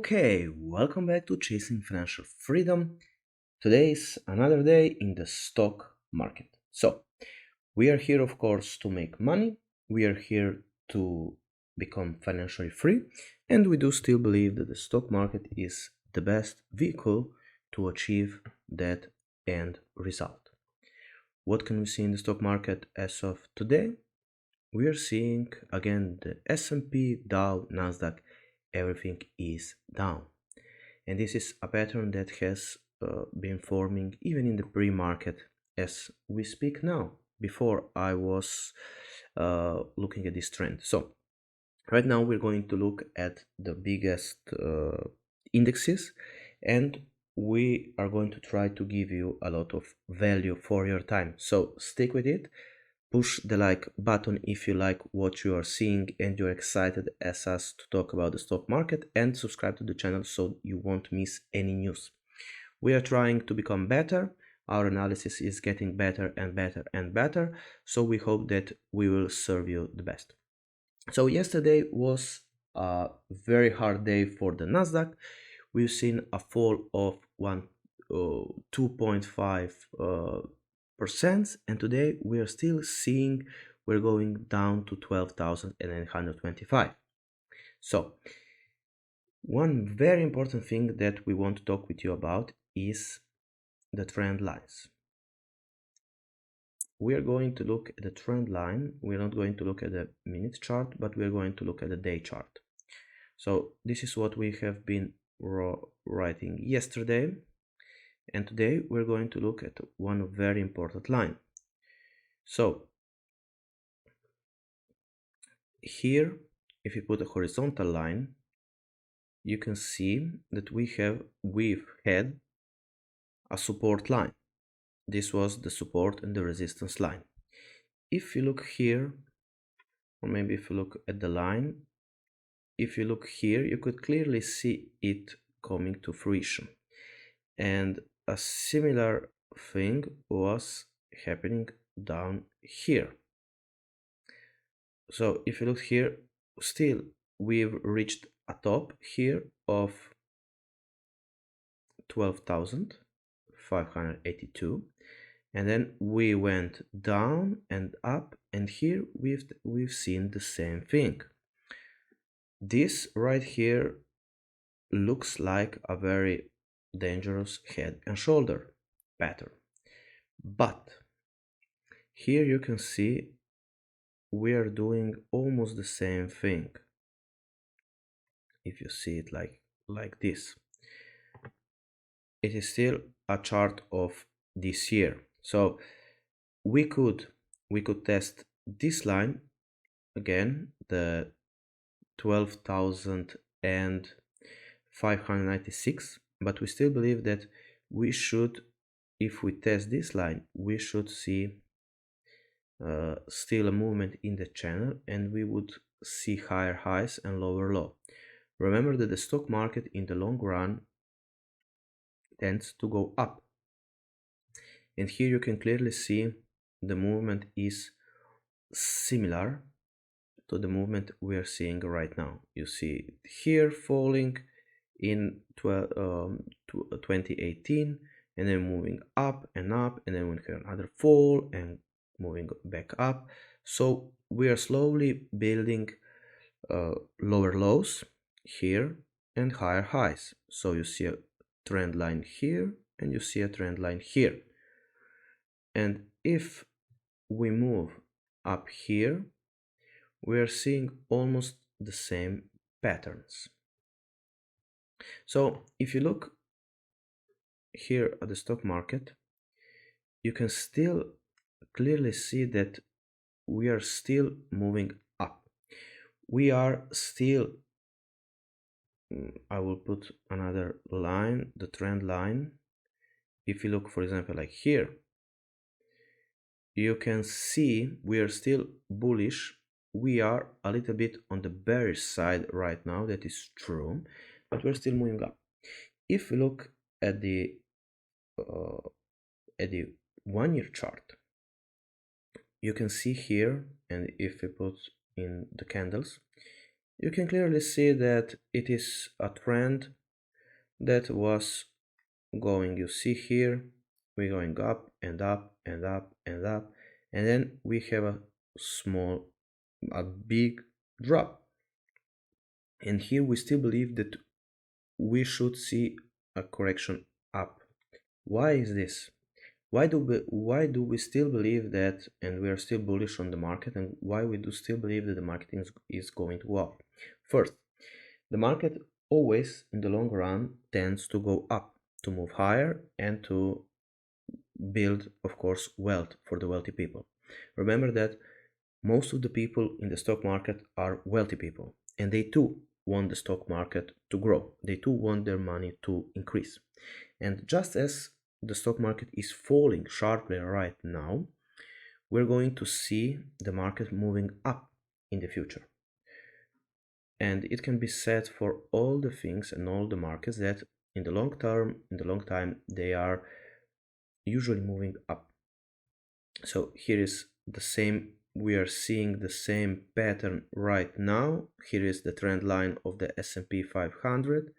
Okay, welcome back to Chasing Financial Freedom. Today is another day in the stock market. So, we are here, of course, to make money. We are here to become financially free. And we do still believe that the stock market is the best vehicle to achieve that end result. What can we see in the stock market as of today? We are seeing again the S&P, Dow, Nasdaq, everything is down. And this is a pattern that has been forming even in the pre-market as we speak now, before I was looking at this trend. So right now we're going to look at the biggest indexes, and we are going to try to give you a lot of value for your time. So stick with it. Push the like button if you like what you are seeing and you're excited as us to talk about the stock market, and subscribe to the channel so you won't miss any news. We are trying to become better. Our analysis is getting better and better and better, so we hope that we will serve you the best. So yesterday was a very hard day for the Nasdaq. We've seen a fall of 2.5 percent, and today we are still seeing we're going down to 12,925. So one very important thing that we want to talk with you about is the trend lines. We are going to look at the trend line. We're not going to look at the minute chart, but we're going to look at the day chart. So this is what we have been writing yesterday, and today we're going to look at one very important line. So here, if you put a horizontal line, you can see that we've had a support line. This was the support and the resistance line. If you look here, or maybe if you look at the line, if you look here, you could clearly see it coming to fruition. And a similar thing was happening down here. So if you look here, still we've reached a top here of 12,582, and then we went down and up, and here we've seen the same thing. This right here looks like a very dangerous head and shoulder pattern, but here you can see we are doing almost the same thing. If you see it like this, it is still a chart of this year. So we could test this line again, the 12,596, but we still believe that we should, if we test this line, we should see still a movement in the channel, and we would see higher highs and lower low. Remember that the stock market in the long run tends to go up, and here you can clearly see the movement is similar to the movement we are seeing right now. You see here falling in 2018, and then moving up, and then we have another fall and moving back up. So we are slowly building lower lows here and higher highs. So you see a trend line here, and you see a trend line here. And if we move up here, we are seeing almost the same patterns. So if you look here at the stock market, you can still clearly see that we are still moving up. We are still, I will put another line, the trend line. If you look, for example, like here, you can see we are still bullish. We are a little bit on the bearish side right now, that is true, but we're still moving up. If we look at the 1-year chart, you can see here, and if we put in the candles, you can clearly see that it is a trend that was going, you see here, we're going up and up and up and up, and then we have a big drop. And here we still believe that we should see a correction up. Why is this? Why do we still believe that, and we are still bullish on the market, and why we do still believe that the market is going to go up? First, the market always in the long run tends to go up, to move higher, and to build, of course, wealth for the wealthy people. Remember that most of the people in the stock market are wealthy people, and they too want the stock market to grow. They too want their money to increase. And just as the stock market is falling sharply right now, we're going to see the market moving up in the future. And it can be said for all the things and all the markets that in the long term, in the long time, they are usually moving up. So here is the same, we are seeing the same pattern right now. Here is the trend line of the S&P 500.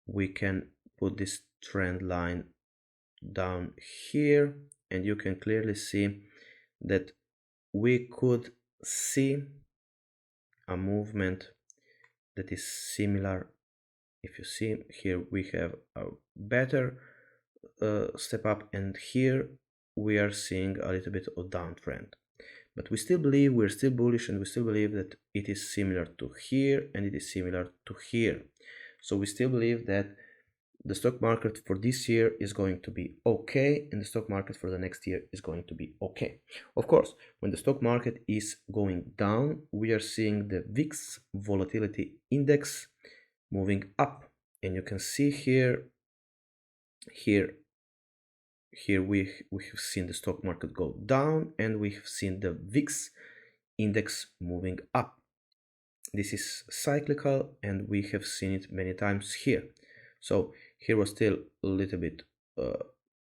We can put this trend line down here, and you can clearly see that we could see a movement that is similar. If you see here, we have a better step up, and here we are seeing a little bit of downtrend. But we still believe, we're still bullish, and we still believe that it is similar to here and it is similar to here. So we still believe that the stock market for this year is going to be okay, and the stock market for the next year is going to be okay. Of course, when the stock market is going down, we are seeing the VIX volatility index moving up, and you can see here we have seen the stock market go down, and we have seen the VIX index moving up. This is cyclical, and we have seen it many times here. So here was still a little bit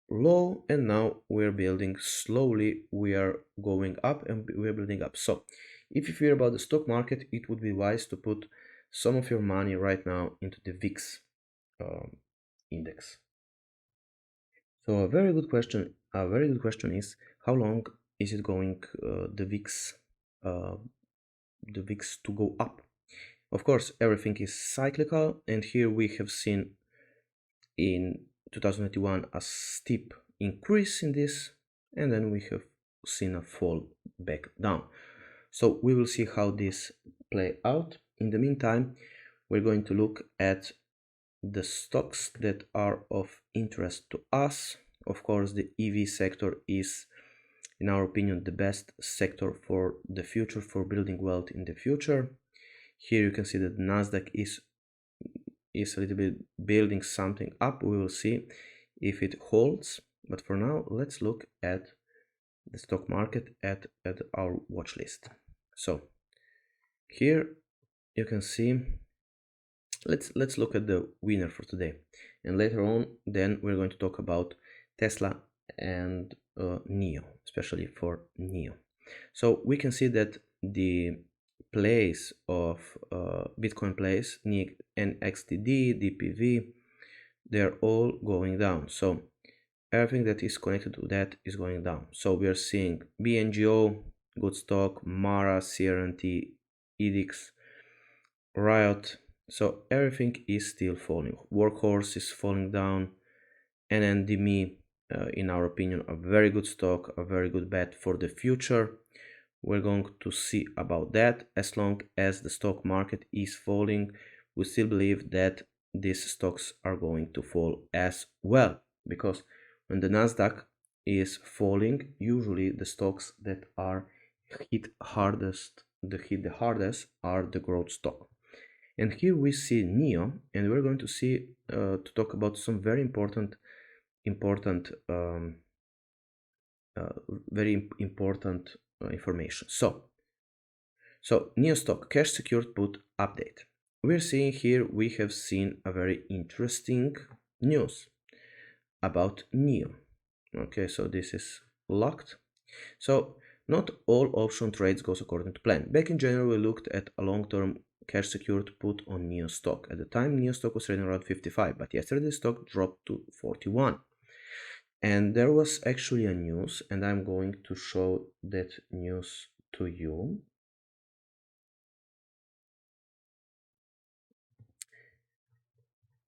low, and now we're building slowly. We are going up and we're building up. So if you fear about the stock market, it would be wise to put some of your money right now into the VIX index. So a very good question. A very good question is, how long is it going the VIX to go up? Of course, everything is cyclical, and here we have seen in 2021 a steep increase in this, and then we have seen a fall back down. So we will see how this play out. In the meantime, we're going to look at the stocks that are of interest to us. Of course, the EV sector is, in our opinion, the best sector for the future, for building wealth in the future. Here you can see that Nasdaq is a little bit building something up. We will see if it holds, but for now let's look at the stock market at our watch list. So here you can see, let's look at the winner for today, and later on then we're going to talk about Tesla and NIO, especially for NIO. So we can see that the plays of Bitcoin plays, NXTD, DPV, they're all going down. So everything that is connected to that is going down. So we are seeing BNGO, good stock, Mara, CRNT, EDX, Riot. So everything is still falling. Workhorse is falling down, NNDME, in our opinion, a very good stock, a very good bet for the future. We're going to see about that. As long as the stock market is falling, we still believe that these stocks are going to fall as well, because when the Nasdaq is falling, usually the stocks that are hit the hardest are the growth stock. And here we see NIO, and we're going to see to talk about some very important information. So NIO stock cash secured put update. We're seeing here, we have seen a very interesting news about NIO. Okay, so this is locked. So not all option trades goes according to plan. Back in January, we looked at a long-term cash secured put on NIO stock. At the time, NIO stock was trading around 55, but yesterday the stock dropped to 41. And there was actually a news, and I'm going to show that news to you.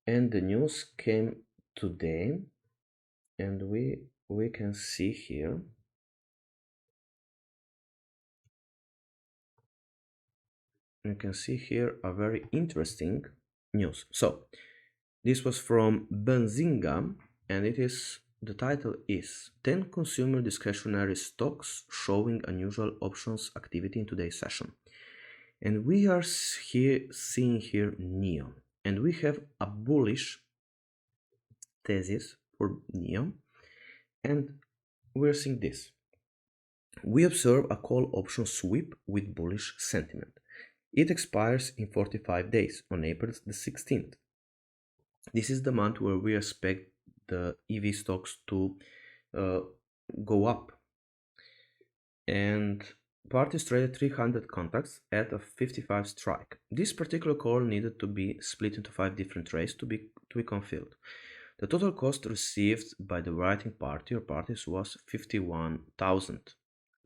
And the news came today, and we can see here. You can see here a very interesting news. So this was from Benzinga, and the title is 10 consumer discretionary stocks showing unusual options activity in today's session. And we are seeing here NIO, and we have a bullish thesis for NIO, and we're seeing this. We observe a call option sweep with bullish sentiment. It expires in 45 days on April the 16th. This is the month where we expect the EV stocks to go up. And parties traded 300 contracts at a 55 strike. This particular call needed to be split into 5 different trades to become filled. The total cost received by the writing party or parties was 51,000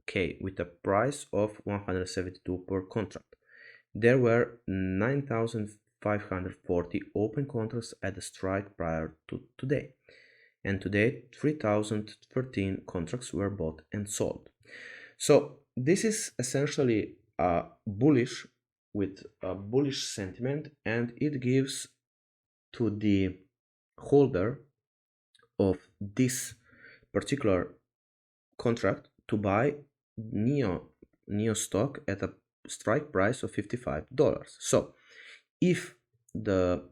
K with a price of 172 per contract. There were 9,540 open contracts at the strike prior to today, and today 3,013 contracts were bought and sold. So this is essentially bullish with a bullish sentiment, and it gives to the holder of this particular contract to buy NIO stock at a strike price of $55. So if the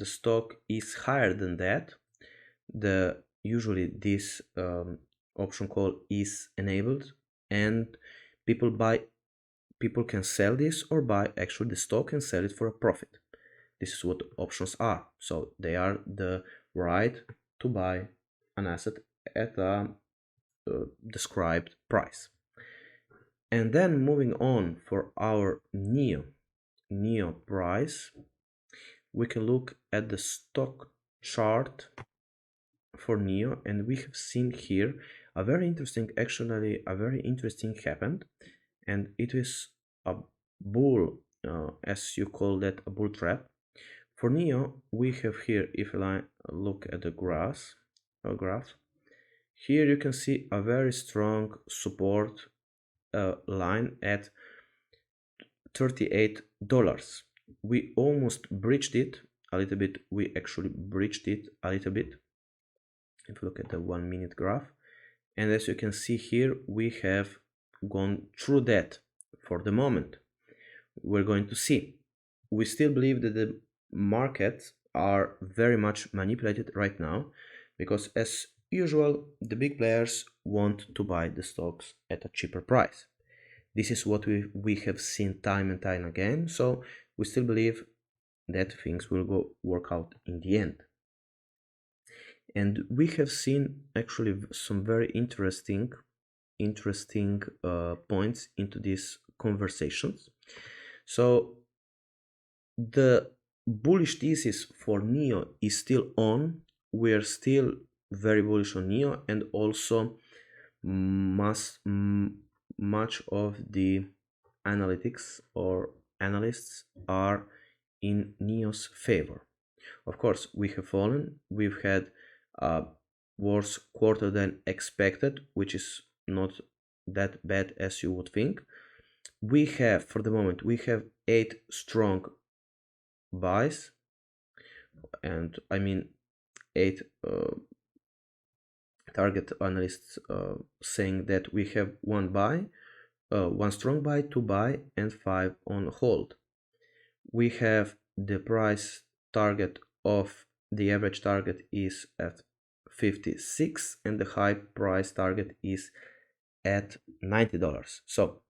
stock is higher than that, usually this option call is enabled, and people can sell this or buy actually the stock and sell it for a profit. This is what options are. So they are the right to buy an asset at a described price. And then moving on for our NIO price, we can look at the stock chart for NIO, and we have seen here a very interesting happened, and it is a bull, as you call that, a bull trap. For NIO, we have here, if I look at the graph, here you can see a very strong support line at $38. We almost breached it a little bit. We actually breached it a little bit. If you look at the 1 minute graph, and as you can see here, we have gone through that for the moment. We're going to see. We still believe that the markets are very much manipulated right now, because as usual, the big players want to buy the stocks at a cheaper price. This is what we have seen time and time again, so we still believe that things will work out in the end. And we have seen actually some very interesting points into these conversations. So the bullish thesis for NIO is still on. We're still very bullish on NIO, and also much of the analytics or analysts are in NIO's favor. Of course, we have fallen. We've had a worse quarter than expected, which is not that bad as you would think. We have, for the moment, 8 strong buys, and I mean 8 target analysts saying that we have 1 buy, 1 strong buy, 2 buy, and 5 on hold. We have the price target of the average target is at 56, and the high price target is at $90. So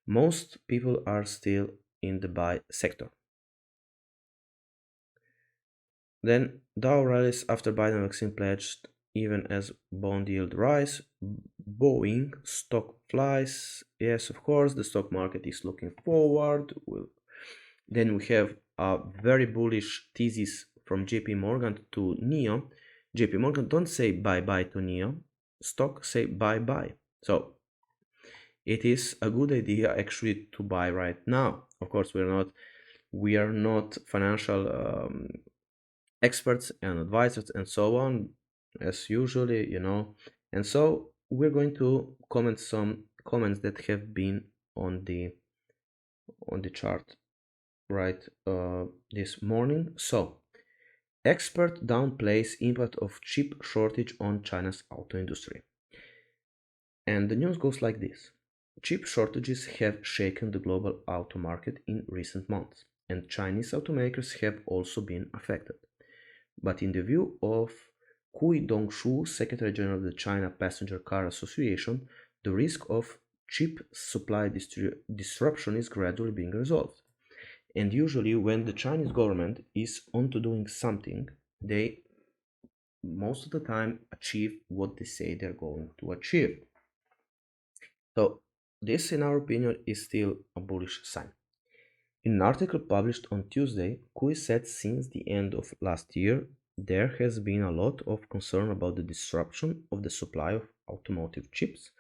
most people are still in the buy sector. Then Dow rallies after Biden vaccine pledged, even as bond yield rise. Boeing stock flies. Yes, of course, the stock market is looking forward. Then we have a very bullish thesis from JP Morgan to NIO. JP Morgan don't say bye bye to NIO. Stock say bye bye. So it is a good idea actually to buy right now. Of course, we are not financial experts and advisors and so on, as usually. And so we're going to comment some comments that have been on the chart right this morning. So expert downplays impact of chip shortage on China's auto industry. And the news goes like this. Chip shortages have shaken the global auto market in recent months, and Chinese automakers have also been affected. But in the view of Cui Dongshu, Secretary General of the China Passenger Car Association, the risk of chip supply disruption is gradually being resolved. And usually, when the Chinese government is onto doing something, they most of the time achieve what they say they're going to achieve. So, this, in our opinion, is still a bullish sign. In an article published on Tuesday, Cui said since the end of last year, there has been a lot of concern about the disruption of the supply of automotive chips,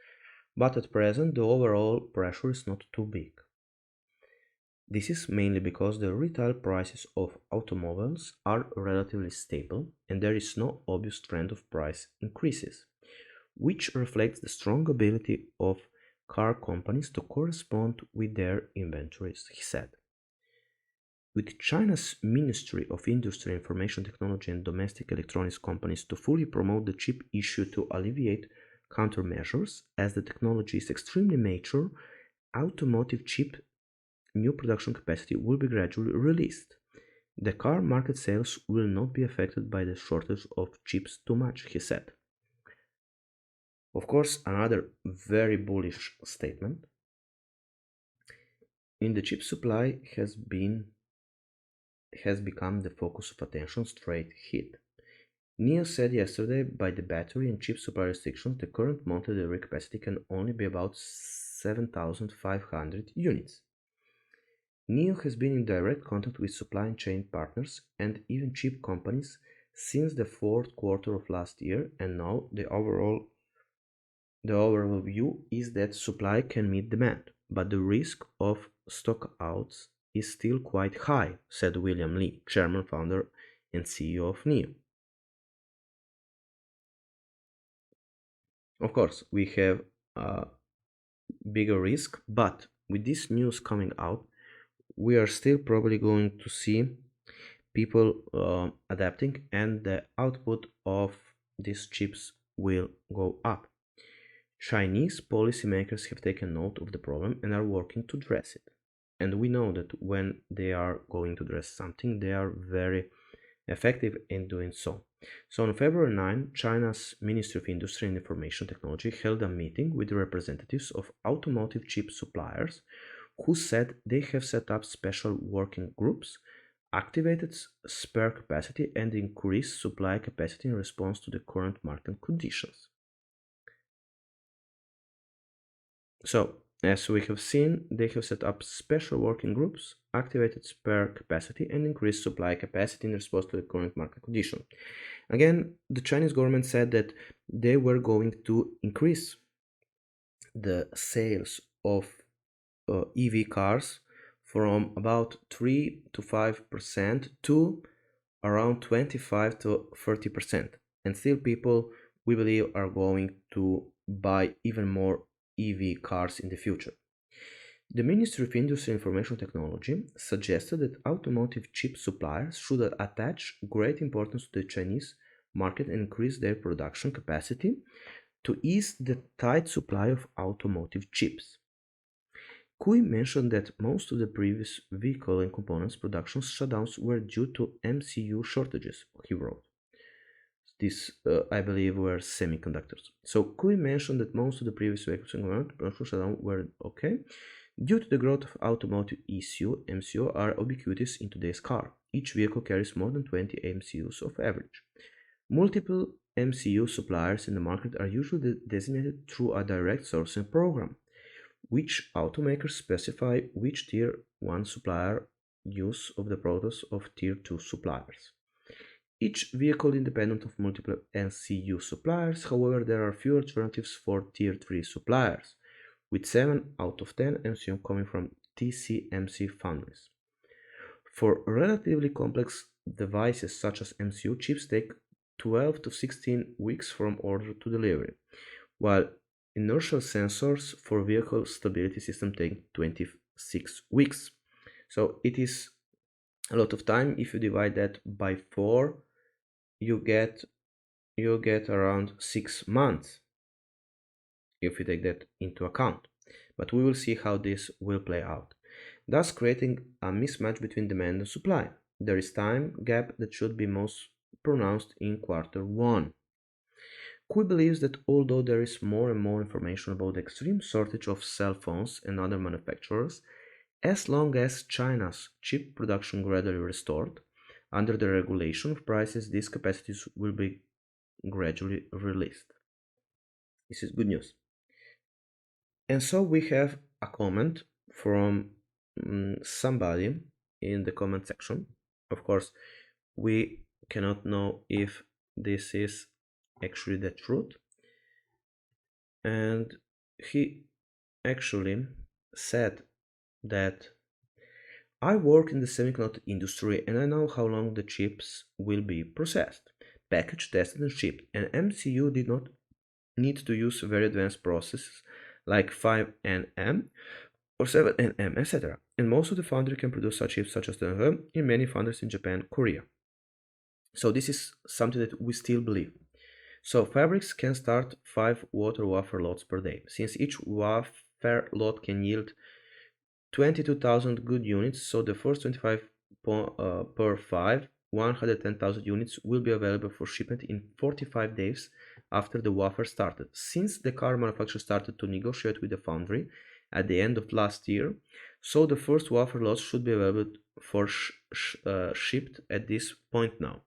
but at present the overall pressure is not too big. This is mainly because the retail prices of automobiles are relatively stable and there is no obvious trend of price increases, which reflects the strong ability of car companies to correspond with their inventories, he said. With China's Ministry of Industry, Information Technology and Domestic Electronics companies to fully promote the chip issue to alleviate countermeasures, as the technology is extremely mature, automotive chip new production capacity will be gradually released. The car market sales will not be affected by the shortage of chips too much, he said. Of course, another very bullish statement in the chip supply has become the focus of attention straight hit. NIO said yesterday by the battery and chip supply restrictions, the current monthly delivery capacity can only be about 7,500 units. NIO has been in direct contact with supply chain partners and even chip companies since the fourth quarter of last year, and now the overall view is that supply can meet demand, but the risk of stockouts is still quite high, said William Li, chairman, founder, and CEO of NIO. Of course, we have a bigger risk, but with this news coming out, we are still probably going to see people adapting, and the output of these chips will go up. Chinese policymakers have taken note of the problem and are working to address it. And we know that when they are going to address something, they are very effective in doing so. So on February 9, China's Ministry of Industry and Information Technology held a meeting with representatives of automotive chip suppliers who said they have set up special working groups, activated spare capacity, and increased supply capacity in response to the current market conditions. So, as we have seen, they have set up special working groups, activated spare capacity, and increased supply capacity in response to the current market condition. Again, the Chinese government said that they were going to increase the sales of EV cars from about 3 to 5% to around 25 to 30%. And still, people, we believe, are going to buy even more EV cars in the future. The Ministry of Industry and Information Technology suggested that automotive chip suppliers should attach great importance to the Chinese market and increase their production capacity to ease the tight supply of automotive chips. Cui mentioned that most of the previous vehicle and components production shutdowns were due to MCU shortages, he wrote. These, I believe, were semiconductors. So Cui mentioned that most of the previous vehicles and components production shutdowns were okay. Due to the growth of automotive ECU, MCU are ubiquitous in today's car. Each vehicle carries more than 20 MCUs of average. Multiple MCU suppliers in the market are usually designated through a direct sourcing program, which automakers specify which tier 1 supplier use of the products of Tier 2 suppliers. Each vehicle independent of multiple NCU suppliers, however, there are few alternatives for Tier 3 suppliers, with 7 out of 10 MCU coming from TCMC foundries. For relatively complex devices such as MCU, chips take 12 to 16 weeks from order to delivery, while inertial sensors for vehicle stability system take 26 weeks. So it is a lot of time. If you divide that by 4, you get around 6 months if you take that into account. But we will see how this will play out, thus creating a mismatch between demand and supply. There is time gap that should be most pronounced in quarter 1. Kui believes that although there is more and more information about the extreme shortage of cell phones and other manufacturers, as long as China's chip production gradually restored, under the regulation of prices, these capacities will be gradually released. This is good news. And so we have a comment from somebody in the comment section. Of course, we cannot know if this is actually the truth. And he actually said that I work in the semiconductor industry and I know how long the chips will be processed, packaged, tested, and shipped. And MCU did not need to use very advanced processes like 5nm or 7nm, etc. And most of the foundry can produce such chips such as the in many foundries in Japan, Korea. So this is something that we still believe. So fabrics can start 5 water wafer lots per day. Since each wafer lot can yield 22,000 good units, so the first 25 per 5, 110,000 units will be available for shipment in 45 days after the wafer started. Since the car manufacturer started to negotiate with the foundry at the end of last year, so the first wafer lots should be available for shipped at this point now.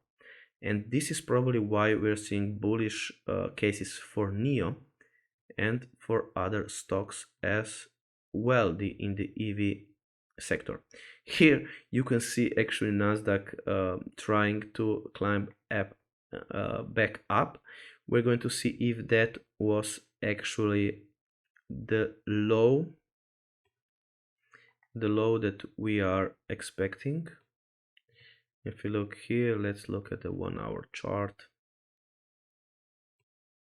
And this is probably why we're seeing bullish cases for NIO and for other stocks as well in the EV sector. Here you can see actually Nasdaq trying to climb back up. We're going to see if that was actually the low that we are expecting. If you look here, let's look at the 1-hour chart.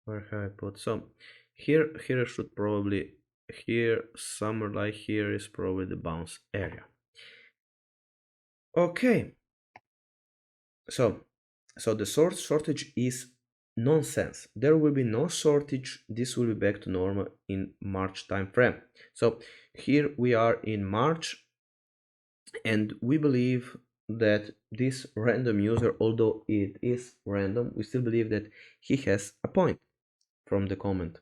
Where have I put some? Here I should probably, here somewhere like here is probably the bounce area. Okay, so the shortage is nonsense. There will be no shortage. This will be back to normal in March time frame. So here we are in March, and we believe that this random user, although it is random, we still believe that he has a point from the comment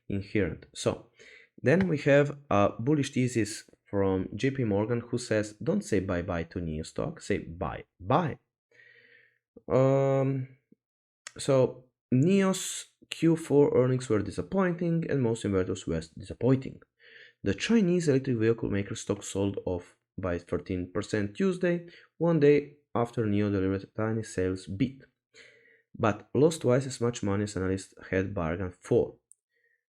inherent. So then we have a bullish thesis from JP Morgan, who says, don't say bye bye to NIO stock, say bye bye. So NIO's Q4 earnings were disappointing and most investors were disappointing. The Chinese electric vehicle maker stock sold off by 13% Tuesday, one day after NIO delivered a tiny sales beat, but lost twice as much money as analysts had bargained for.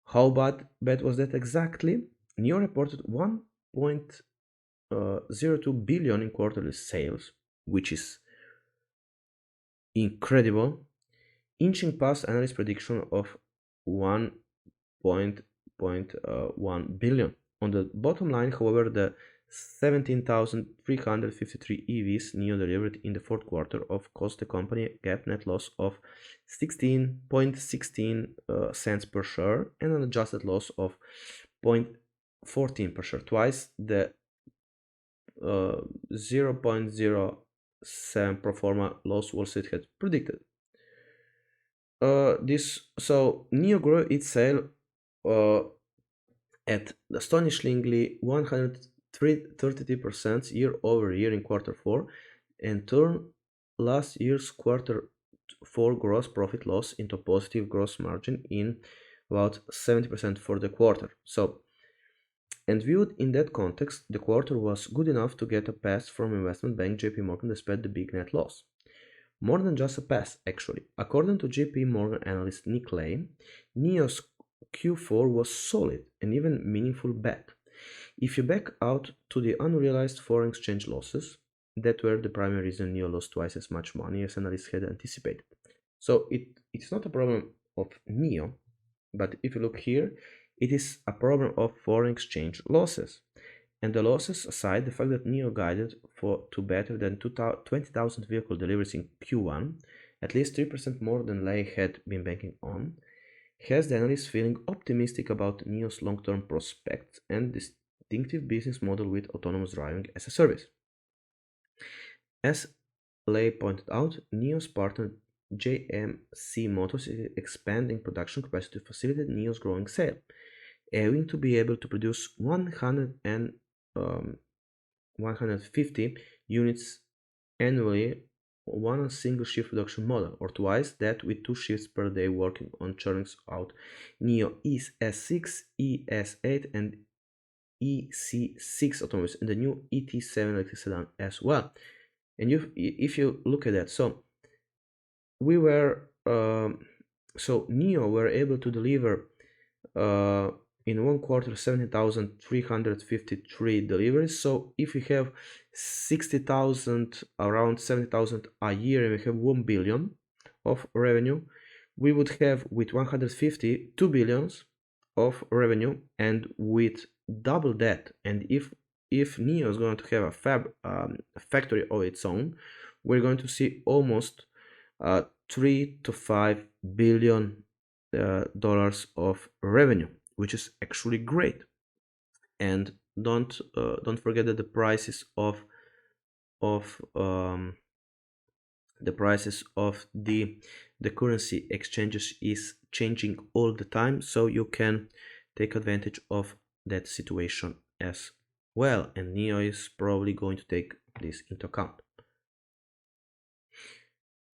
How bad was that exactly? NIO reported 1.02 billion in quarterly sales, which is incredible, inching past analyst prediction of 1.1 billion. On the bottom line, however, the 17,353 EVs NIO delivered in the fourth quarter of cost the company a GAAP net loss of 16.16 cents per share and an adjusted loss of 0.14 per share, twice the 0.07 pro forma loss Wall Street had predicted. So NIO grew its sale at astonishingly 133% year over year in quarter 4 and turned last year's quarter 4 gross profit loss into positive gross margin in about 70% for the quarter. So And viewed in that context, the quarter was good enough to get a pass from investment bank JP Morgan despite the big net loss. More than just a pass, actually. According to JP Morgan analyst Nick Lay, NIO's Q4 was solid and even meaningful bet. If you back out to the unrealized foreign exchange losses, that were the primary reason NIO lost twice as much money as analysts had anticipated. So it's not a problem of NIO, but if you look here, it is a problem of foreign exchange losses. And the losses aside, the fact that NIO guided to better than 20,000 vehicle deliveries in Q1, at least 3% more than Lay had been banking on, has the analysts feeling optimistic about NIO's long-term prospects and distinctive business model with autonomous driving as a service. As Lay pointed out, NIO's partner JMC Motors is expanding production capacity to facilitate NIO's growing sale, aiming to be able to produce 150 units annually on a single shift production model, or twice that with 2 shifts per day working on churning out NIO ES6, ES8, and EC6 automobiles, and the new ET7 electric sedan as well. And if you look at that, so we were so NIO were able to deliver in one quarter 70,353 deliveries. So if we have 60,000, around 70,000 a year, and we have 1 billion of revenue, we would have with 150 2 billions of revenue, and with double that, and if NIO is going to have a factory of its own, we're going to see almost 3 to 5 billion dollars of revenue, which is actually great. And don't forget that the prices of the currency exchanges is changing all the time, so you can take advantage of that situation as well, and NIO is probably going to take this into account.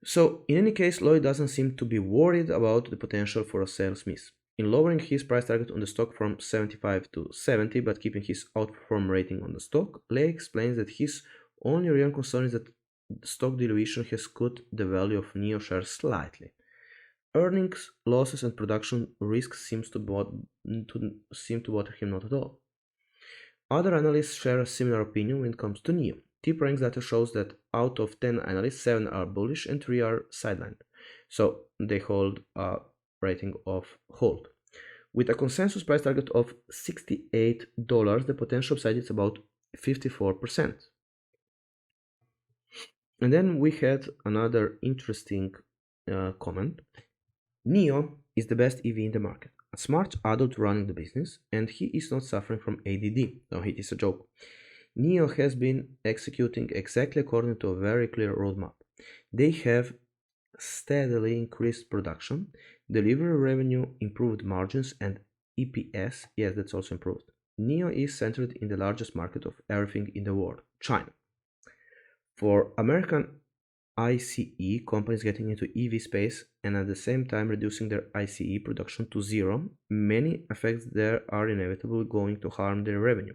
So in any case, Lloyd doesn't seem to be worried about the potential for a sales miss. In lowering his price target on the stock from 75 to 70 but keeping his outperform rating on the stock, Lay explains that his only real concern is that stock dilution has cut the value of NIO shares slightly. Earnings, losses, and production risks seem to bother him not at all. Other analysts share a similar opinion when it comes to NIO. Tip ranks data shows that out of 10 analysts, 7 are bullish and 3 are sidelined. So they hold a rating of hold. With a consensus price target of $68, the potential upside is about 54%. And then we had another interesting comment. NIO is the best EV in the market, a smart adult running the business, and he is not suffering from ADD. No, it is a joke. NIO has been executing exactly according to a very clear roadmap. They have steadily increased production, delivery revenue, improved margins, and EPS, yes, that's also improved. NIO is centered in the largest market of everything in the world, China. For American ICE companies getting into EV space and at the same time reducing their ICE production to zero, many effects there are inevitably going to harm their revenue.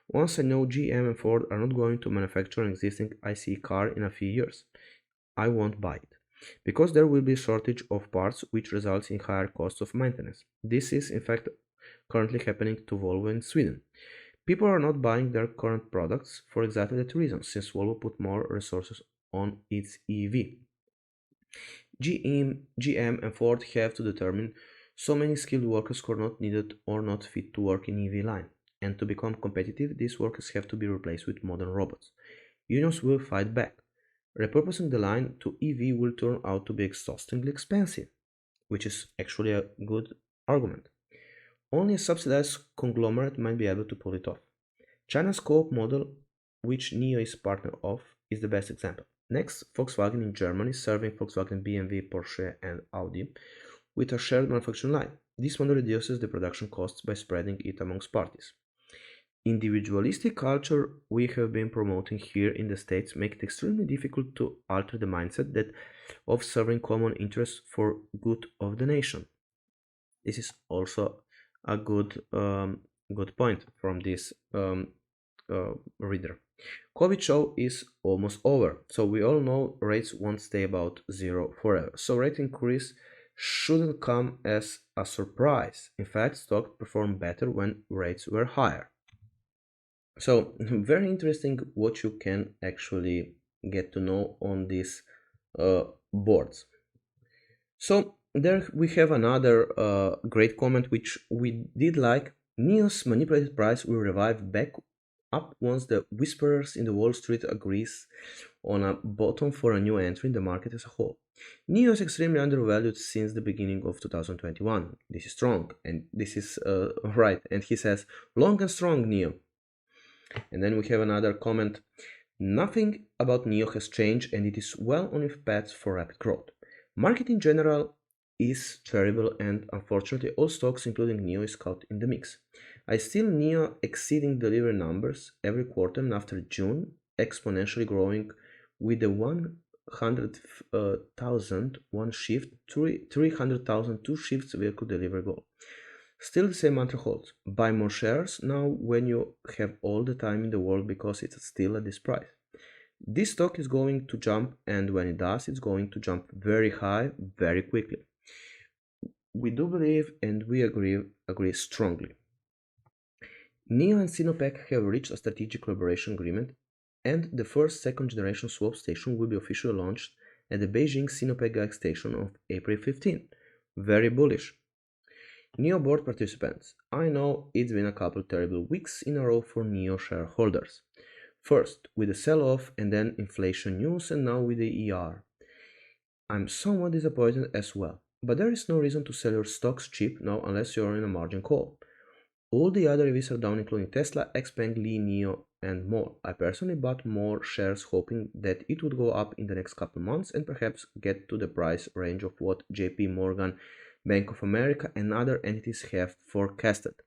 Once I know GM and Ford are not going to manufacture an existing ICE car in a few years, I won't buy it, because there will be a shortage of parts which results in higher costs of maintenance. This is in fact currently happening to Volvo in Sweden. People are not buying their current products for exactly that reason, since Volvo put more resources on its EV. GM and Ford have to determine so many skilled workers who are not needed or not fit to work in EV line. And to become competitive, these workers have to be replaced with modern robots. Unions will fight back. Repurposing the line to EV will turn out to be exhaustingly expensive, which is actually a good argument. Only a subsidized conglomerate might be able to pull it off. China's co-op model, which NIO is partner of, is the best example. Next, Volkswagen in Germany serving Volkswagen, BMW, Porsche, and Audi with a shared manufacturing line. This model reduces the production costs by spreading it amongst parties. Individualistic culture we have been promoting here in the States make it extremely difficult to alter the mindset that of serving common interests for good of the nation. This is also a good good point from this reader. COVID show is almost over, so we all know rates won't stay about zero forever. So rate increase shouldn't come as a surprise. In fact, stocks performed better when rates were higher. So very interesting what you can actually get to know on these boards. So there we have another great comment which we did like. NIO's manipulated price will revive back up once the whisperers in the Wall Street agrees on a bottom for a new entry in the market as a whole. NIO is extremely undervalued since the beginning of 2021. This is strong, and this is right. And he says, long and strong, NIO. And then we have another comment. Nothing about NIO has changed, and it is well on its path for rapid growth. Market in general is terrible, and unfortunately all stocks including NIO is caught in the mix. I still NIO exceeding delivery numbers every quarter, and after June exponentially growing with the 100,000 one shift, 300,000 two shifts vehicle delivery goal. Still the same mantra holds. Buy more shares now when you have all the time in the world because it's still at this price. This stock is going to jump, and when it does, it's going to jump very high, very quickly. We do believe and we agree strongly. NIO and Sinopec have reached a strategic collaboration agreement, and the first second generation swap station will be officially launched at the Beijing Sinopec Gas station on April 15. Very bullish. NIO board participants, I know it's been a couple terrible weeks in a row for NIO shareholders. First with the sell-off and then inflation news, and now with the ER. I'm somewhat disappointed as well, but there is no reason to sell your stocks cheap now unless you're in a margin call. All the other EVs are down including Tesla, XPeng, Li, NIO and more. I personally bought more shares hoping that it would go up in the next couple months and perhaps get to the price range of what JP Morgan, Bank of America and other entities have forecasted.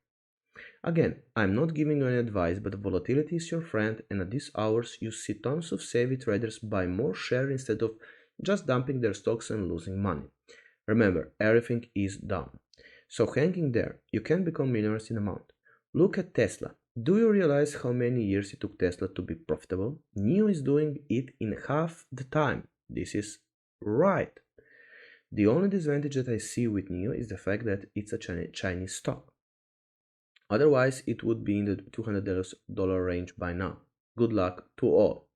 Again, I'm not giving you any advice, but volatility is your friend, and at these hours you see tons of savvy traders buy more share instead of just dumping their stocks and losing money. Remember, everything is down. So hanging there, you can become millionaires in a month. Look at Tesla. Do you realize how many years it took Tesla to be profitable? NIO is doing it in half the time. This is right. The only disadvantage that I see with NIO is the fact that it's a Chinese stock. Otherwise, it would be in the $200 range by now. Good luck to all.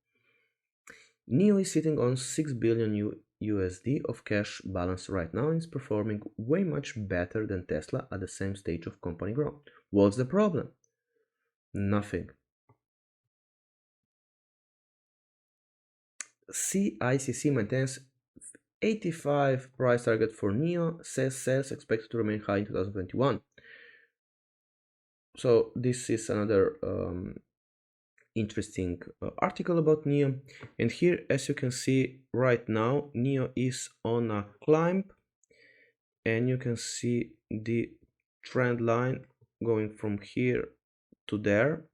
NIO is sitting on 6 billion USD of cash balance right now and is performing way much better than Tesla at the same stage of company growth. What's the problem? Nothing. CICC maintains 85 price target for NIO, says sales expected to remain high in 2021. So this is another interesting article about NIO, and here as you can see right now NIO is on a climb, and you can see the trend line going from here to there.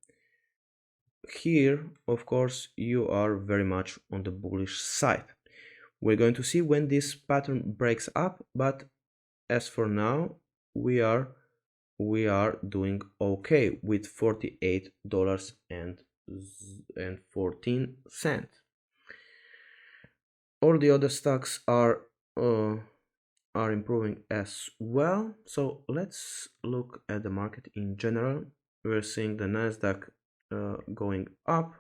Here of course you are very much on the bullish side. We're going to see when this pattern breaks up, but as for now we are doing okay with $48.14. All the other stocks are improving as well. So let's look at the market in general. We're seeing the Nasdaq going up,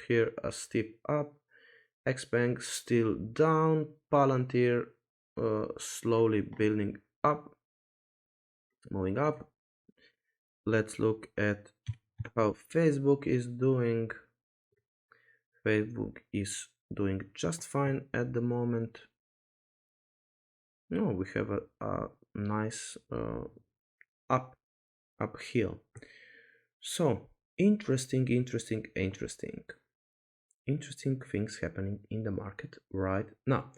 here a steep up, XPeng still down, Palantir slowly building up, moving up. Let's look at how Facebook is doing. Facebook is doing just fine at the moment. No, we have a nice uphill. So interesting things happening in the market right now.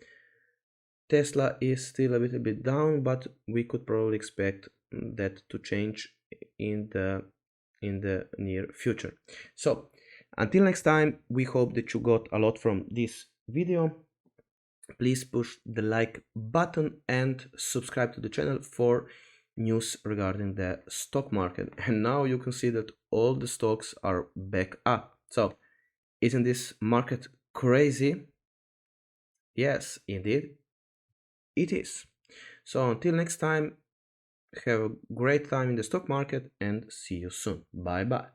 Tesla is still a little bit down, but we could probably expect that to change in the near future. So until next time, we hope that you got a lot from this video. Please push the like button and subscribe to the channel for news regarding the stock market, and now you can see that all the stocks are back up. So, isn't this market crazy? Yes, indeed, it is. So, until next time, have a great time in the stock market and see you soon. Bye bye.